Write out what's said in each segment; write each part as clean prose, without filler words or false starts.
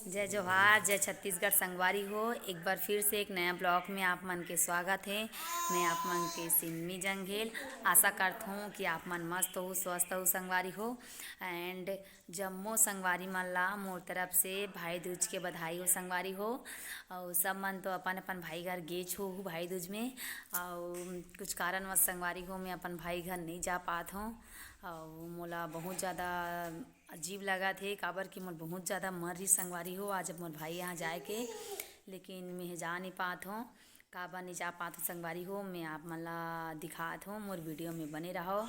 जय जोहार, जय छत्तीसगढ़ संगवारी हो। एक बार फिर से एक नया ब्लॉग में आप मन के स्वागत है। मैं आप मन के सिन्मी जंघेल आशा करता हूँ कि आप मन मस्त हो, स्वस्थ हो संगवारी हो। एंड जम्मो संगवारी मन ला मोर तरफ से भाई दूज के बधाई हो संगवारी हो। और सब मन तो अपन अपन भाई घर गेच हो भाई दूज में, और कुछ कारणवश संगवारी हो मैं अपन भाई घर नहीं जा पात हूँ। और मोला बहुत ज़्यादा अजीब लगा थे, काबर कि मोर बहुत ज़्यादा मर रही संगवारी हो आज मोर भाई यहाँ जाए के, लेकिन मैं जा नहीं पात हूँ। काबर नहीं जा पात हूँ संगवारी हो, मैं आप मन ला दिखात हूँ, मोर वीडियो में बने रहो।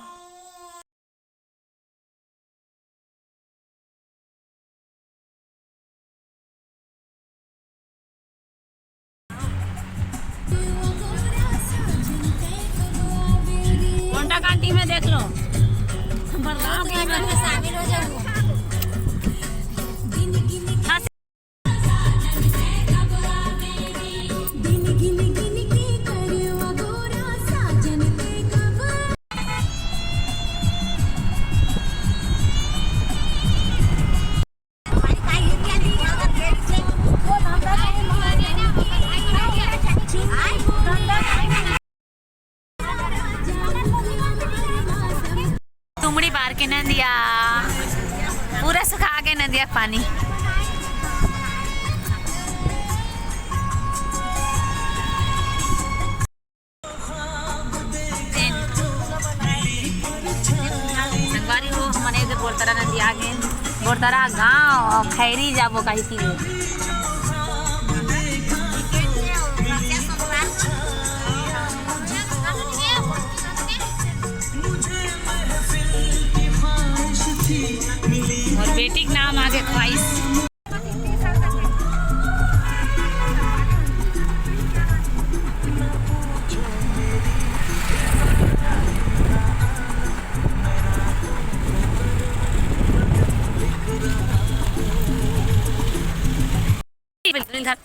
कोंटा कांटी में देख लो, बड़गांव के में शामिल हो जाओ। तुमड़ी बार के नदिया पूरा सुखा के नदिया पानी। संगवारी हो हमने इधर बोलतारा नदी आगे बोलतारा गाँव और खैरी जाबो कही थी। और बेटी का नाम आगे ख्वाहिश।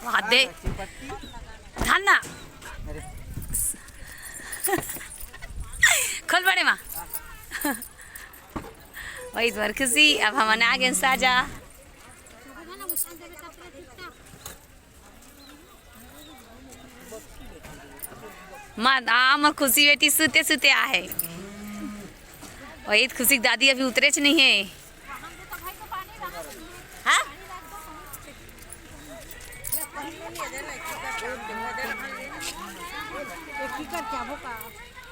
हाथ दे ध्यान ना खोल बड़े माँ वही द्वार खुशी। अब हम आ गए साजा। माँ आम खुशी बेटी सुते सुते आहे। वही खुशी की दादी अभी उतरे नहीं है। हाँ?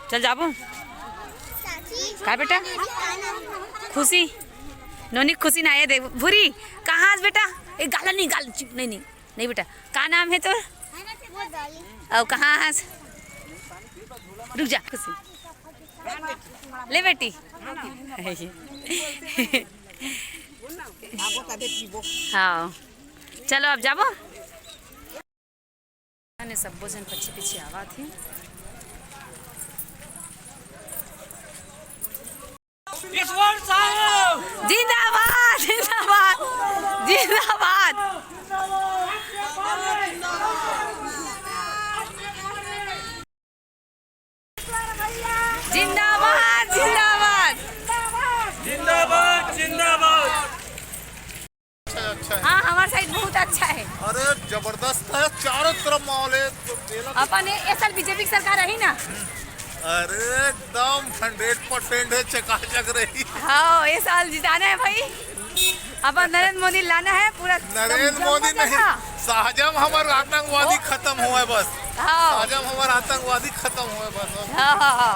चल जाबो का बेटा खुशी नोनी खुशी ना आए दे भूरी कहाँ बेटा एक गाला नहीं गाल नहीं नहीं नहीं बेटा का नाम है तो और कहाँ है रुक जा खुशी ले बेटी हाँ चलो अब जाबो सब भोजन पीछे पीछे आवा थी। जिंदाबाद जिंदाबाद जिंदाबाद जिंदाबाद जिंदाबाद जिंदाबाद जिंदाबाद। हाँ हमारा साइड बहुत अच्छा है। अरे जबरदस्त है, चारों तरफ माहौल है। अपन ये साल बीजेपी की सरकार रही ना। अरे एकदम 100% है, चकाचक रही। हाँ ये साल जिताना है भाई, अपन नरेंद्र मोदी लाना है पूरा। नरेंद्र मोदी नहीं, शाहजहां हमारे आतंकवादी खत्म हुआ है बस। हाँ शाहजहां हमारे आतंकवादी खत्म हुआ है बस। हाँ हाँ हाँ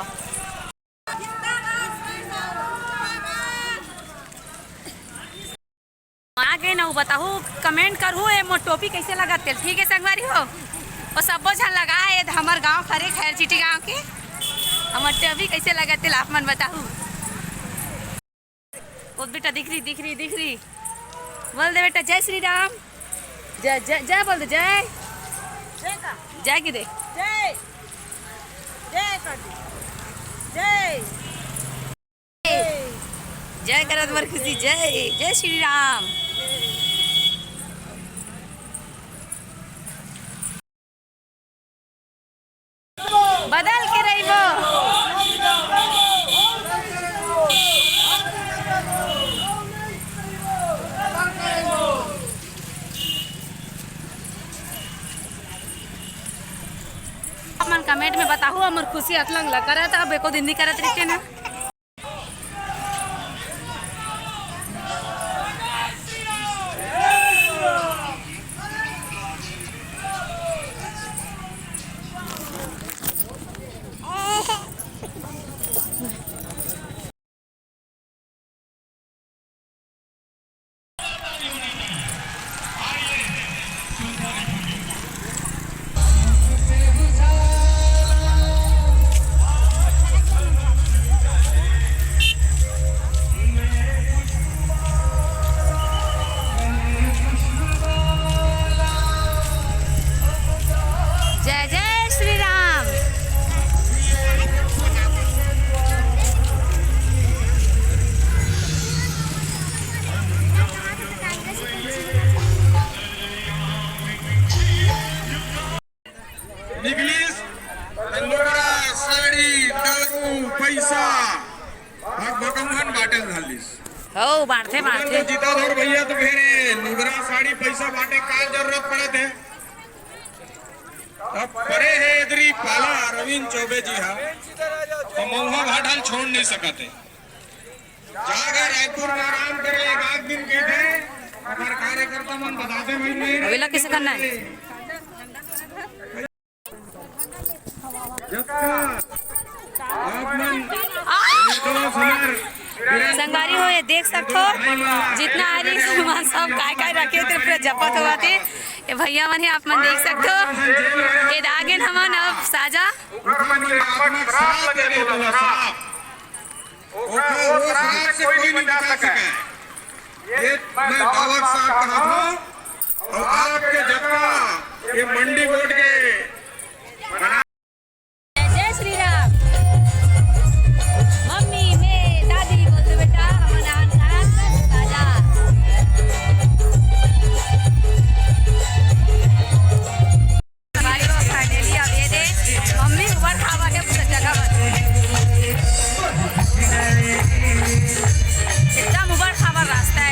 आगे ना बताओ कमेंट करू मोर टोपी कैसे लगाते ठीक है संगवारी हो। और सब झन लगाए हमारे गांव खरे खैर चिटी गांव के हमारे टोपी कैसे लगाते आप मन बताओ। ओ बेटा दिख रही बोल दे बेटा जय श्री राम। जय जय जय बोल दे जय जय की दे जय जय जय जय करत बर खुशी जय जय श्री राम। बदल के रही वो कमेंट में बताओ हमर खुशी अतलंग ला करत अब एको दिन नहीं करत रहते ना। जय जय श्री राम। निघलीस तंदुरा साडी दारू पैसा भाग भकमगन बाटेल झालीस हो बांटते बांटते जिताधर भैया तो फेरे नुगरा साड़ी पैसा बाटे का जरूरत पड़त है। अब परे है इधरी पाला रविंद्र चौबे जी हा तो महुआ घाटाल छोड़ नहीं सकते। जाकर रायपुर में आराम करे एक आध दिन के थे अगर कार्यकर्ता मन बताते भाई नहीं अगला किसे करना है? संगवारी हो ये देख सकते हो जितना आदमी सामान सब काय काय रखे थे पूरा जपत हुआ थे ये भैया मन आप मन देख सकते हो ये दागिन हमन अब साजा कोई नहीं बचा सके। ये मैं दावत साहब कहा था और आपके जगह ये मंडी बोर्ड के जय श्री राम। मम्मी में दादी बोलते बेटा हमारा ताजा भाई को फाइनली अब ये दे मम्मी ऊपर खावा के पूरा जगह बन एकदम ऊपर खावा रास्ता है।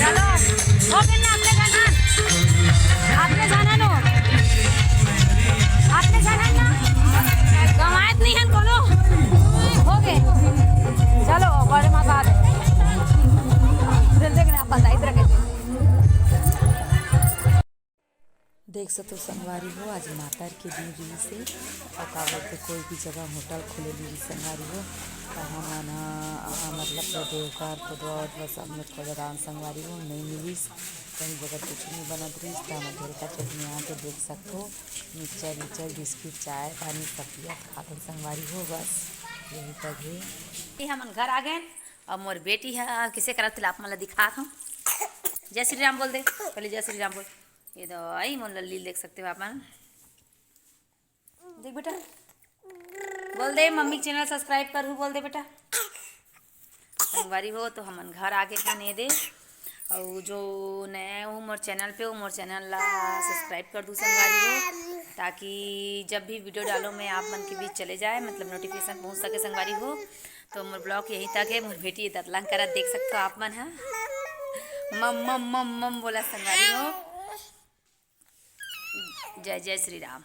चलो हो गया ना आपने जाना नो आपने जाना ना गवायत नहीं है कोनो हो गए। चलो बड़े माता दिल देखने आप इधर के देख सकते हो संगवारी हो आज मातार के दिन रही से और कावड़ के कोई भी जगह होटल खोले ली संगवारी हो हम मतलब देवकार खुदौत बस हमने खोजदान संगवारी हो नहीं मिलीस कहीं जगह कुछ नहीं बनत रही तो हम घेर का चटनी यहाँ के देख सकते हो मिक्सचर विक्चर बिस्किट चाय पानी सब पिया खाते संगवारी हो बस यही तक है। हम घर आ गए और मोर बेटी है किसे करत आप मतलब दिखा हूँ। जय श्री राम बोल दे पहले जय श्री राम बोल। ये तो आई मोन लल्ली देख सकते हो आप देख बेटा बोल दे मम्मी चैनल सब्सक्राइब करूँ बोल दे बेटा। संगवारी हो तो हमन घर आके खाने दे और जो नया हो मोर चैनल पे हो मोर चैनल ला सब्सक्राइब कर दूँ संगवारी हो ताकि जब भी वीडियो डालो मैं आप मन के बीच चले जाए मतलब नोटिफिकेशन पहुँच सके संगवारी हो। तो मोर ब्लॉग यहीं तक है। मोर बेटी दतलंग करा देख सकते हो आप मन है मम मम मम मम बोला संगवारी हो। जय जय श्री राम।